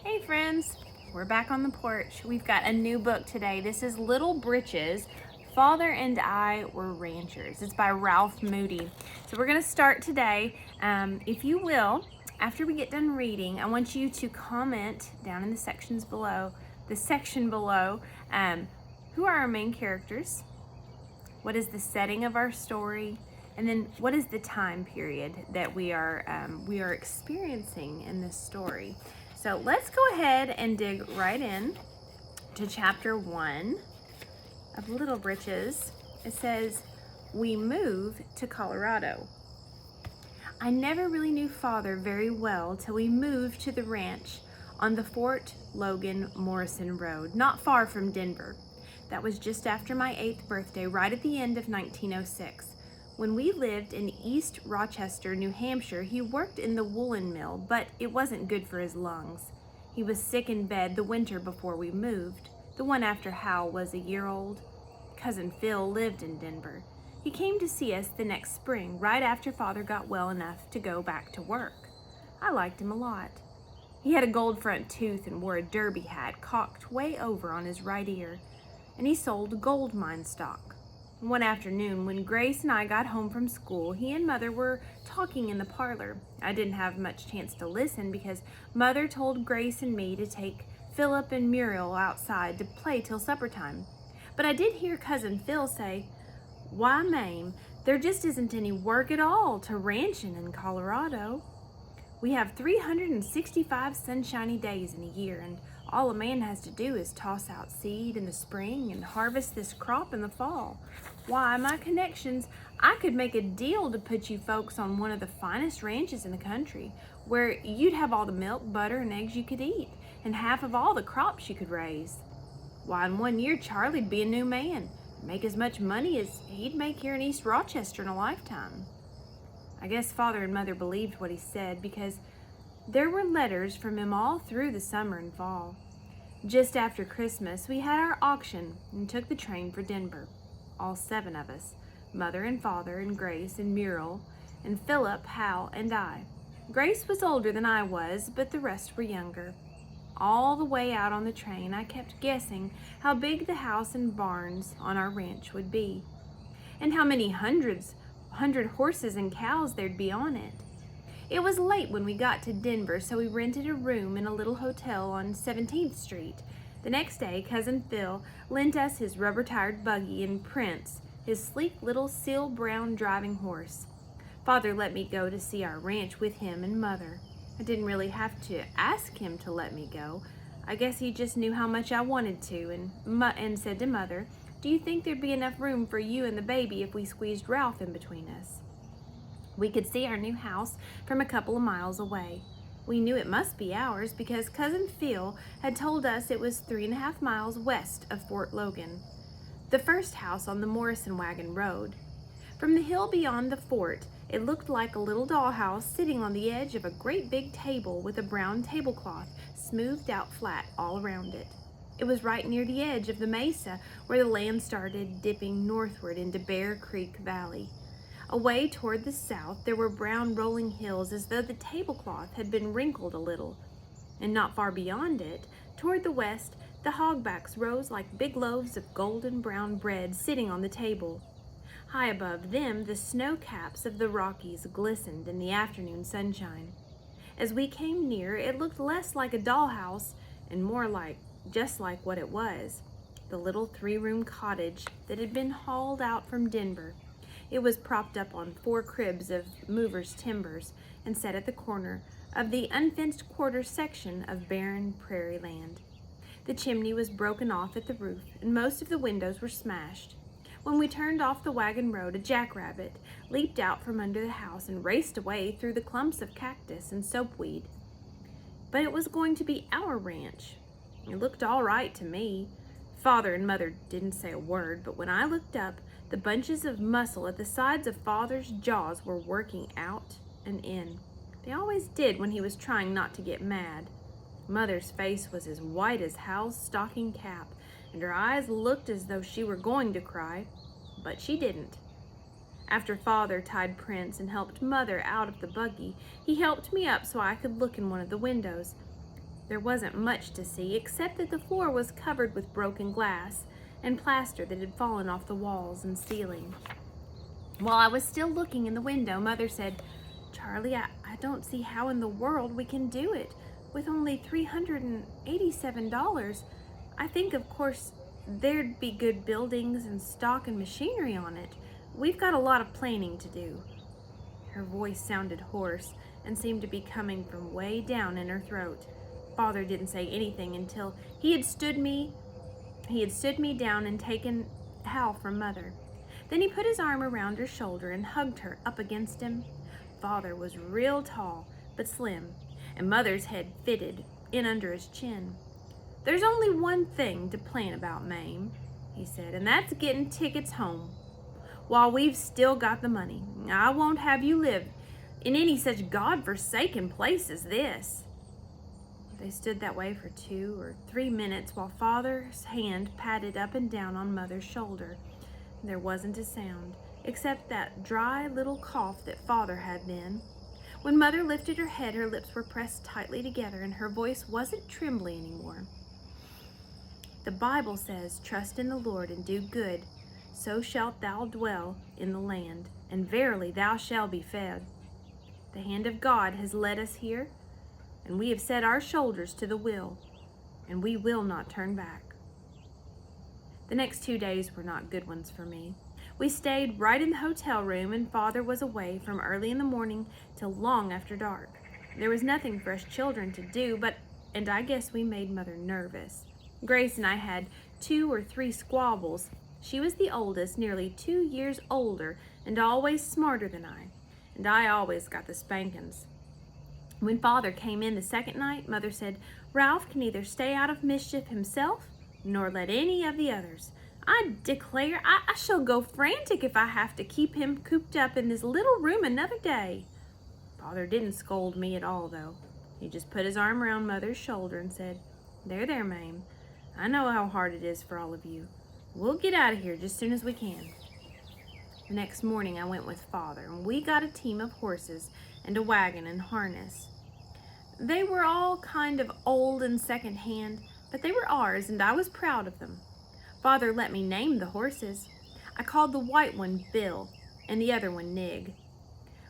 Hey friends, we're back on the porch. We've got a new book today. This is Little Britches, Father and I Were Ranchers. It's by Ralph Moody. So we're going to start today. If you will, after we get done reading, I want you to comment down in the section below, who are our main characters, what is the setting of our story, and then what is the time period that we are experiencing in this story. So let's go ahead and dig right in to chapter 1 of Little Britches. It says, "We move to Colorado." I never really knew Father very well till we moved to the ranch on the Fort Logan Morrison Road, not far from Denver. That was just after my 8th birthday, right at the end of 1906. When we lived in East Rochester, New Hampshire, he worked in the woolen mill, but it wasn't good for his lungs. He was sick in bed the winter before we moved, the one after Hal was a year old. Cousin Phil lived in Denver. He came to see us the next spring, right after Father got well enough to go back to work. I liked him a lot. He had a gold front tooth and wore a derby hat cocked way over on his right ear, and he sold gold mine stock. One afternoon, when Grace and I got home from school, he and Mother were talking in the parlor. I didn't have much chance to listen because Mother told Grace and me to take Philip and Muriel outside to play till supper time. But I did hear Cousin Phil say, "Why, Mame, there just isn't any work at all to ranchin' in Colorado. We have 365 sunshiny days in a year, and all a man has to do is toss out seed in the spring and harvest this crop in the fall. Why, my connections, I could make a deal to put you folks on one of the finest ranches in the country, where you'd have all the milk, butter, and eggs you could eat, and half of all the crops you could raise. Why, in 1 year, Charlie'd be a new man, make as much money as he'd make here in East Rochester in a lifetime." I guess Father and Mother believed what he said, because there were letters from him all through the summer and fall. Just after Christmas, we had our auction and took the train for Denver. All 7 of us, Mother and Father and Grace and Muriel and Philip, Hal, and I. Grace was older than I was, but the rest were younger. All the way out on the train, I kept guessing how big the house and barns on our ranch would be, and how many hundred horses and cows there'd be on it. It was late when we got to Denver, so we rented a room in a little hotel on 17th Street. The next day, Cousin Phil lent us his rubber-tired buggy and Prince, his sleek little seal brown driving horse. Father let me go to see our ranch with him and Mother. I didn't really have to ask him to let me go. I guess he just knew how much I wanted to, and said to Mother, "Do you think there'd be enough room for you and the baby if we squeezed Ralph in between us?" We could see our new house from a couple of miles away. We knew it must be ours because Cousin Phil had told us it was 3.5 miles west of Fort Logan, the first house on the Morrison Wagon Road. From the hill beyond the fort, it looked like a little dollhouse sitting on the edge of a great big table with a brown tablecloth smoothed out flat all around it. It was right near the edge of the mesa where the land started dipping northward into Bear Creek Valley. Away toward the south, there were brown rolling hills as though the tablecloth had been wrinkled a little. And not far beyond it, toward the west, the hogbacks rose like big loaves of golden brown bread sitting on the table. High above them, the snow caps of the Rockies glistened in the afternoon sunshine. As we came near, it looked less like a dollhouse and more just like what it was, the little 3-room cottage that had been hauled out from Denver. It was propped up on 4 cribs of movers' timbers and set at the corner of the unfenced quarter section of barren prairie land. The chimney was broken off at the roof, and most of the windows were smashed. When we turned off the wagon road, a jackrabbit leaped out from under the house and raced away through the clumps of cactus and soapweed. But it was going to be our ranch. It looked all right to me. Father and Mother didn't say a word, but when I looked up, the bunches of muscle at the sides of Father's jaws were working out and in. They always did when he was trying not to get mad. Mother's face was as white as Hal's stocking cap, and her eyes looked as though she were going to cry, but she didn't. After Father tied Prince and helped Mother out of the buggy, he helped me up so I could look in one of the windows. There wasn't much to see except that the floor was covered with broken glass and plaster that had fallen off the walls and ceiling. While I was still looking in the window, Mother said, "Charlie, I don't see how in the world we can do it with only $387. I think, of course, there'd be good buildings and stock and machinery on it. We've got a lot of planning to do." Her voice sounded hoarse and seemed to be coming from way down in her throat. Father didn't say anything until he had stood me down and taken Hal from Mother. Then he put his arm around her shoulder and hugged her up against him. Father was real tall but slim, and Mother's head fitted in under his chin. "There's only one thing to plan about, Mame," he said, "and that's getting tickets home while we've still got the money. I won't have you live in any such God-forsaken place as this." They stood that way for 2 or 3 minutes while Father's hand patted up and down on Mother's shoulder. There wasn't a sound, except that dry little cough that Father had then. When Mother lifted her head, her lips were pressed tightly together and her voice wasn't trembly anymore. "The Bible says, 'Trust in the Lord and do good, so shalt thou dwell in the land, and verily thou shalt be fed.' The hand of God has led us here, and we have set our shoulders to the wheel, and we will not turn back." The next 2 days were not good ones for me. We stayed right in the hotel room, and Father was away from early in the morning till long after dark. There was nothing for us children to do, and I guess we made Mother nervous. Grace and I had 2 or 3 squabbles. She was the oldest, nearly 2 years older, and always smarter than I, and I always got the spankings. When Father came in the second night, Mother said, "Ralph can neither stay out of mischief himself, nor let any of the others. I declare I shall go frantic if I have to keep him cooped up in this little room another day." Father didn't scold me at all, though. He just put his arm around Mother's shoulder and said, There, Mame. I know how hard it is for all of you. We'll get out of here just as soon as we can." The next morning I went with Father, and we got a team of horses and a wagon and harness. They were all kind of old and second-hand, but they were ours, and I was proud of them. Father let me name the horses. I called the white one Bill, and the other one Nig.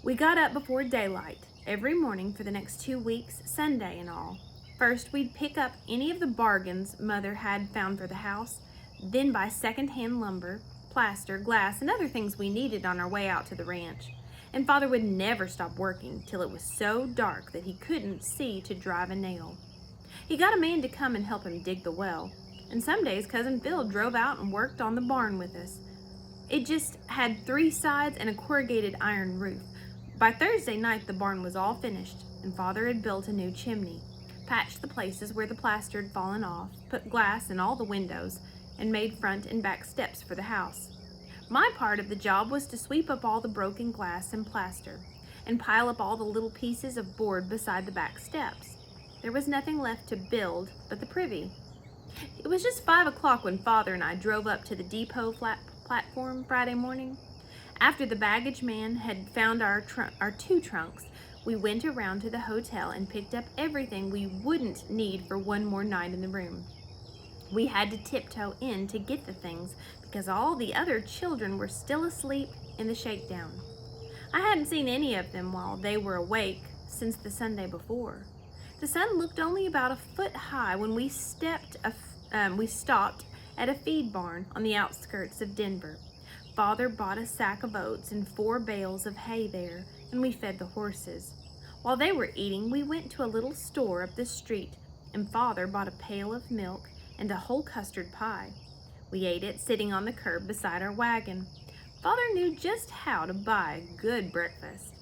We got up before daylight every morning for the next 2 weeks, Sunday and all. First, we'd pick up any of the bargains Mother had found for the house, then buy second-hand lumber, plaster, glass, and other things we needed on our way out to the ranch. And Father would never stop working till it was so dark that he couldn't see to drive a nail. He got a man to come and help him dig the well, and some days Cousin Phil drove out and worked on the barn with us. It just had 3 sides and a corrugated iron roof. By Thursday night, the barn was all finished, and Father had built a new chimney, patched the places where the plaster had fallen off, put glass in all the windows, and made front and back steps for the house. My part of the job was to sweep up all the broken glass and plaster, and pile up all the little pieces of board beside the back steps. There was nothing left to build but the privy. It was just 5 o'clock when Father and I drove up to the depot platform Friday morning. After the baggage man had found our 2 trunks, we went around to the hotel and picked up everything we wouldn't need for one more night in the room. We had to tiptoe in to get the things because all the other children were still asleep in the shakedown. I hadn't seen any of them while they were awake since the Sunday before. The sun looked only about a foot high when we stopped at a feed barn on the outskirts of Denver. Father bought a sack of oats and 4 bales of hay there, and we fed the horses. While they were eating, we went to a little store up the street, and Father bought a pail of milk and a whole custard pie. We ate it sitting on the curb beside our wagon. Father knew just how to buy a good breakfast.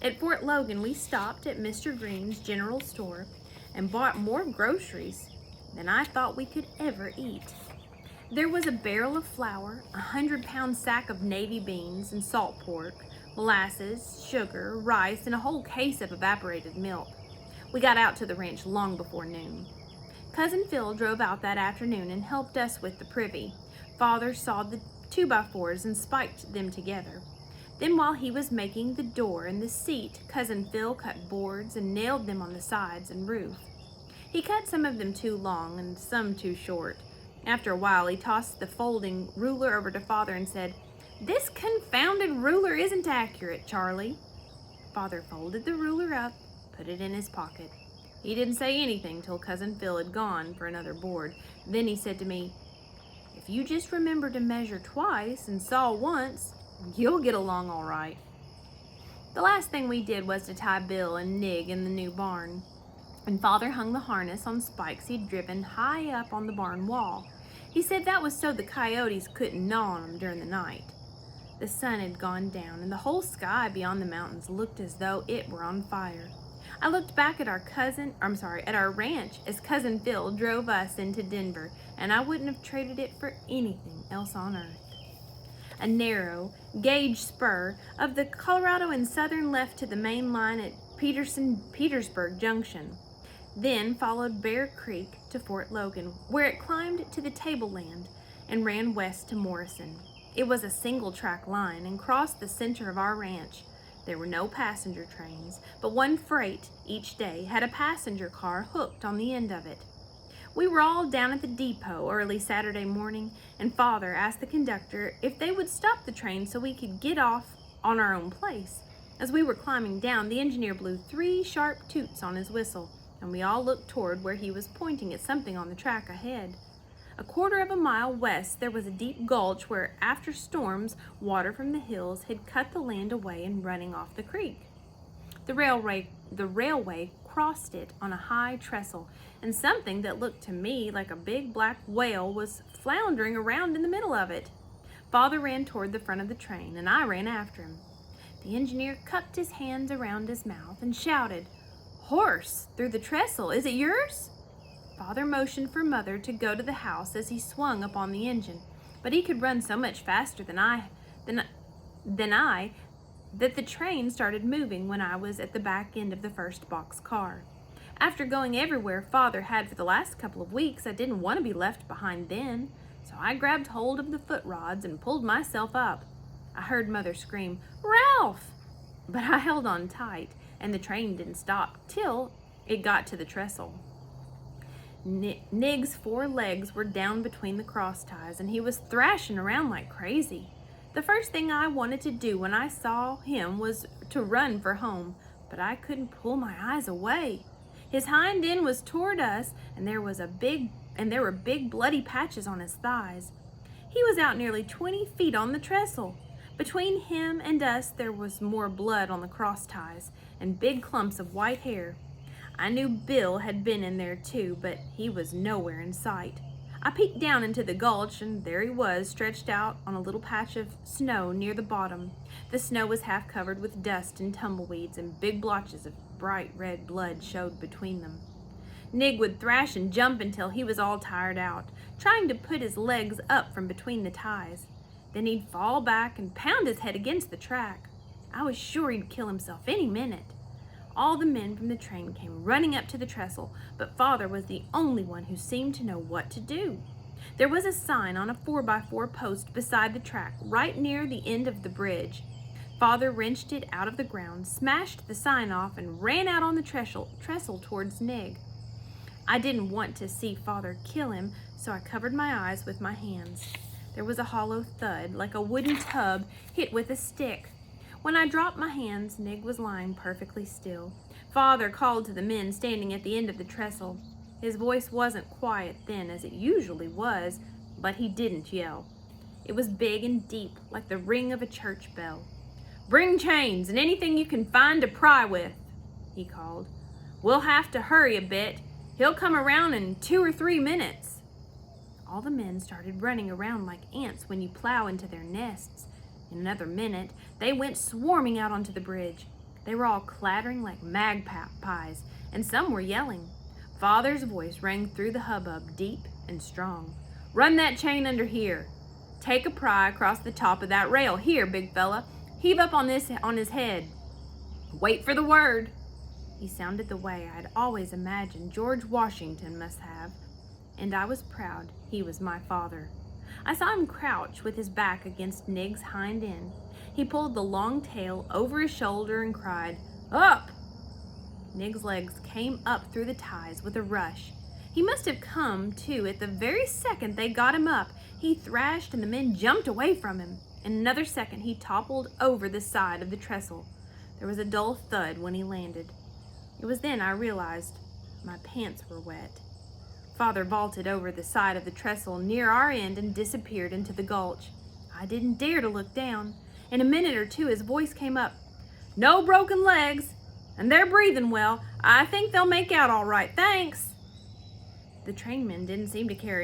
At Fort Logan, we stopped at Mr. Green's general store and bought more groceries than I thought we could ever eat. There was a barrel of flour, a 100-pound sack of navy beans and salt pork, molasses, sugar, rice, and a whole case of evaporated milk. We got out to the ranch long before noon. Cousin Phil drove out that afternoon and helped us with the privy. Father sawed the 2x4s and spiked them together. Then while he was making the door and the seat, Cousin Phil cut boards and nailed them on the sides and roof. He cut some of them too long and some too short. After a while, he tossed the folding ruler over to Father and said, "This confounded ruler isn't accurate, Charlie." Father folded the ruler up, put it in his pocket. He didn't say anything till Cousin Phil had gone for another board. Then he said to me, "If you just remember to measure twice and saw once, you'll get along all right." The last thing we did was to tie Bill and Nig in the new barn. And Father hung the harness on spikes he'd driven high up on the barn wall. He said that was so the coyotes couldn't gnaw on them during the night. The sun had gone down, and the whole sky beyond the mountains looked as though it were on fire. I looked back at our ranch as Cousin Phil drove us into Denver, and I wouldn't have traded it for anything else on earth. A narrow gauge spur of the Colorado and Southern left to the main line at Petersburg Junction. Then followed Bear Creek to Fort Logan, where it climbed to the tableland and ran west to Morrison. It was a single-track line and crossed the center of our ranch. There were no passenger trains, but one freight each day had a passenger car hooked on the end of it. We were all down at the depot early Saturday morning, and Father asked the conductor if they would stop the train so we could get off on our own place. As we were climbing down, the engineer blew 3 sharp toots on his whistle, and we all looked toward where he was pointing at something on the track ahead. A quarter of a mile west, there was a deep gulch where, after storms, water from the hills had cut the land away and running off the creek. The railway crossed it on a high trestle, and something that looked to me like a big black whale was floundering around in the middle of it. Father ran toward the front of the train, and I ran after him. The engineer cupped his hands around his mouth and shouted, "Horse through the trestle, is it yours?" Father motioned for Mother to go to the house as he swung upon the engine, but he could run so much faster than I that the train started moving when I was at the back end of the first box car. After going everywhere Father had for the last couple of weeks, I didn't want to be left behind then, so I grabbed hold of the foot rods and pulled myself up. I heard Mother scream, "Ralph!" but I held on tight, and the train didn't stop till it got to the trestle. Nig's 4 legs were down between the cross ties, and he was thrashing around like crazy. The first thing I wanted to do when I saw him was to run for home, but I couldn't pull my eyes away. His hind end was toward us, and there were big bloody patches on his thighs. He was out nearly 20 feet on the trestle. Between him and us there was more blood on the cross ties and big clumps of white hair. I knew Bill had been in there too, but he was nowhere in sight. I peeked down into the gulch, and there he was, stretched out on a little patch of snow near the bottom. The snow was half covered with dust and tumbleweeds, and big blotches of bright red blood showed between them. Nig would thrash and jump until he was all tired out, trying to put his legs up from between the ties. Then he'd fall back and pound his head against the track. I was sure he'd kill himself any minute. All the men from the train came running up to the trestle, but Father was the only one who seemed to know what to do. There was a sign on a 4x4 post beside the track, right near the end of the bridge. Father wrenched it out of the ground, smashed the sign off, and ran out on the trestle towards Nig. I didn't want to see Father kill him, so I covered my eyes with my hands. There was a hollow thud, like a wooden tub hit with a stick. When I dropped my hands, Nig was lying perfectly still. Father called to the men standing at the end of the trestle. His voice wasn't quiet then, as it usually was, but he didn't yell. It was big and deep, like the ring of a church bell. "Bring chains and anything you can find to pry with," he called. "We'll have to hurry a bit. He'll come around in 2 or 3 minutes." All the men started running around like ants when you plow into their nests. In another minute, they went swarming out onto the bridge. They were all clattering like magpies, and some were yelling. Father's voice rang through the hubbub, deep and strong. "Run that chain under here. Take a pry across the top of that rail. Here, big fella. Heave up on his head. Wait for the word." He sounded the way I'd always imagined George Washington must have, and I was proud he was my father. I saw him crouch with his back against Nig's hind end. He pulled the long tail over his shoulder and cried, "Up!" Nig's legs came up through the ties with a rush. He must have come to at the very second they got him up. He thrashed and the men jumped away from him. In another second, he toppled over the side of the trestle. There was a dull thud when he landed. It was then I realized my pants were wet. Father vaulted over the side of the trestle near our end and disappeared into the gulch. I didn't dare to look down. In a minute or two, his voice came up. "No broken legs, and they're breathing well. I think they'll make out all right, thanks." The trainmen didn't seem to care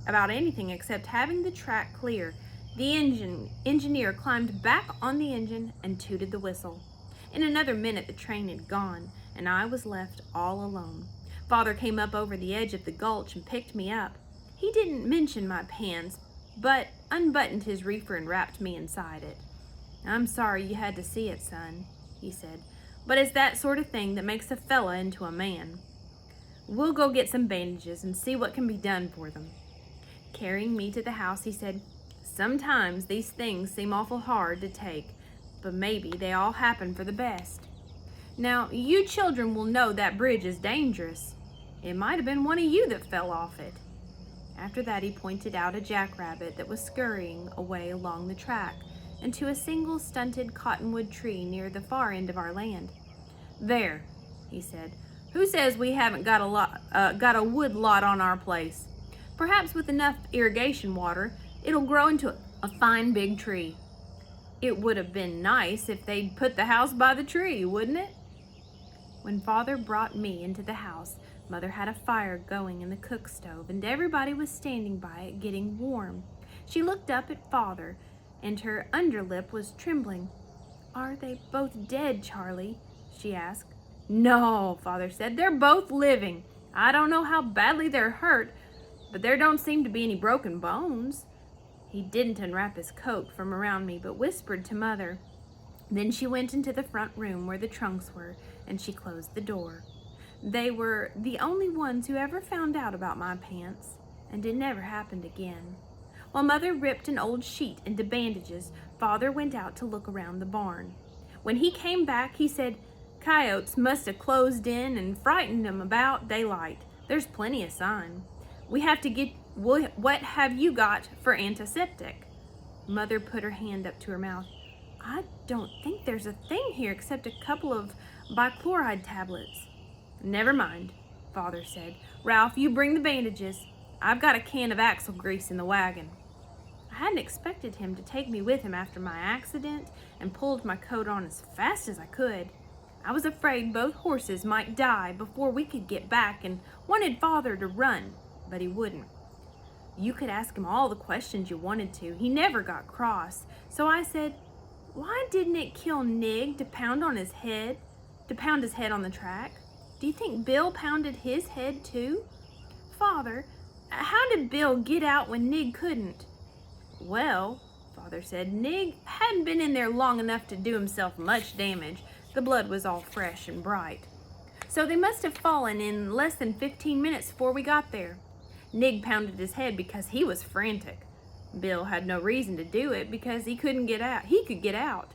about anything except having the track clear. The engineer climbed back on the engine and tooted the whistle. In another minute, the train had gone, and I was left all alone. Father came up over the edge of the gulch and picked me up. He didn't mention my pants, but unbuttoned his reefer and wrapped me inside it. "I'm sorry you had to see it, son," he said, "but it's that sort of thing that makes a fella into a man. We'll go get some bandages and see what can be done for them." Carrying me to the house, he said, "Sometimes these things seem awful hard to take, but maybe they all happen for the best. Now, you children will know that bridge is dangerous. It might have been one of you that fell off it." After that, he pointed out a jackrabbit that was scurrying away along the track and to a single stunted cottonwood tree near the far end of our land. "There," he said. "Who says we haven't got a wood lot on our place? Perhaps with enough irrigation water, it'll grow into a fine big tree. It would have been nice if they'd put the house by the tree, wouldn't it?" When Father brought me into the house, Mother had a fire going in the cook stove, and everybody was standing by it getting warm. She looked up at Father, and her underlip was trembling. "Are they both dead, Charlie?" she asked. "No," Father said. "They're both living. I don't know how badly they're hurt, but there don't seem to be any broken bones." He didn't unwrap his coat from around me, but whispered to Mother. Then she went into the front room where the trunks were, and she closed the door. They were the only ones who ever found out about my pants, and it never happened again. While Mother ripped an old sheet into bandages, Father went out to look around the barn. When he came back, he said, "Coyotes must have closed in and frightened them about daylight. There's plenty of sign. What have you got for antiseptic?" Mother put her hand up to her mouth. "I don't think there's a thing here except a couple of bichloride tablets." "Never mind," Father said. "Ralph, you bring the bandages. I've got a can of axle grease in the wagon." I hadn't expected him to take me with him after my accident and pulled my coat on as fast as I could. I was afraid both horses might die before we could get back and wanted Father to run, but he wouldn't. You could ask him all the questions you wanted to. He never got cross. So I said, "Why didn't it kill Nig to pound his head on the track? Do you think Bill pounded his head too? Father, how did Bill get out when Nig couldn't?" "Well," Father said, "Nig hadn't been in there long enough to do himself much damage. The blood was all fresh and bright. So they must have fallen in less than 15 minutes before we got there. Nig pounded his head because he was frantic. Bill had no reason to do it because he could get out.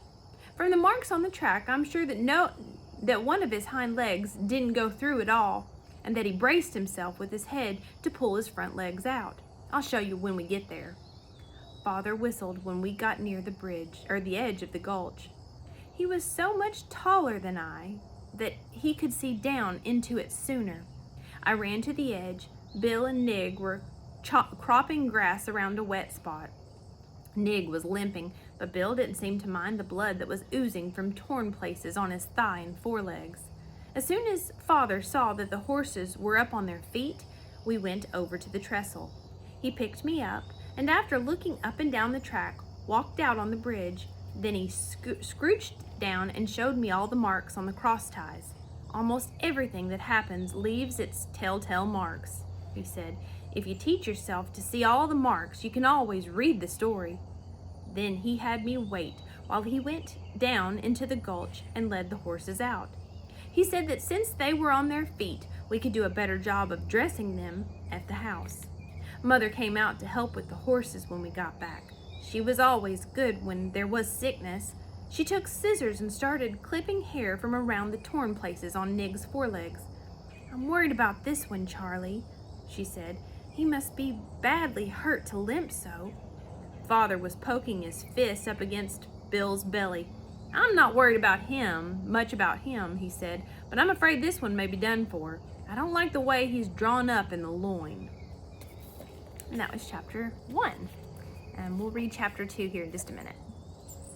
From the marks on the track, I'm sure that one of his hind legs didn't go through at all, and that he braced himself with his head to pull his front legs out. I'll show you when we get there." Father whistled when we got near the bridge, or the edge of the gulch. He was so much taller than I that he could see down into it sooner. I ran to the edge. Bill and Nig were cropping grass around a wet spot. Nig was limping, but Bill didn't seem to mind the blood that was oozing from torn places on his thigh and forelegs. As soon as Father saw that the horses were up on their feet, we went over to the trestle. He picked me up, and after looking up and down the track, walked out on the bridge. Then he scrooched down and showed me all the marks on the cross ties. "Almost everything that happens leaves its telltale marks," he said. "If you teach yourself to see all the marks, you can always read the story." Then he had me wait while he went down into the gulch and led the horses out. He said that since they were on their feet, we could do a better job of dressing them at the house. Mother came out to help with the horses when we got back. She was always good when there was sickness. She took scissors and started clipping hair from around the torn places on Nig's forelegs. "I'm worried about this one, Charlie," she said. "He must be badly hurt to limp so." Father was poking his fist up against Bill's belly. "I'm not worried much about him, he said, "but I'm afraid this one may be done for. I don't like the way he's drawn up in the loin." And that was chapter 1. And we'll read chapter 2 here in just a minute.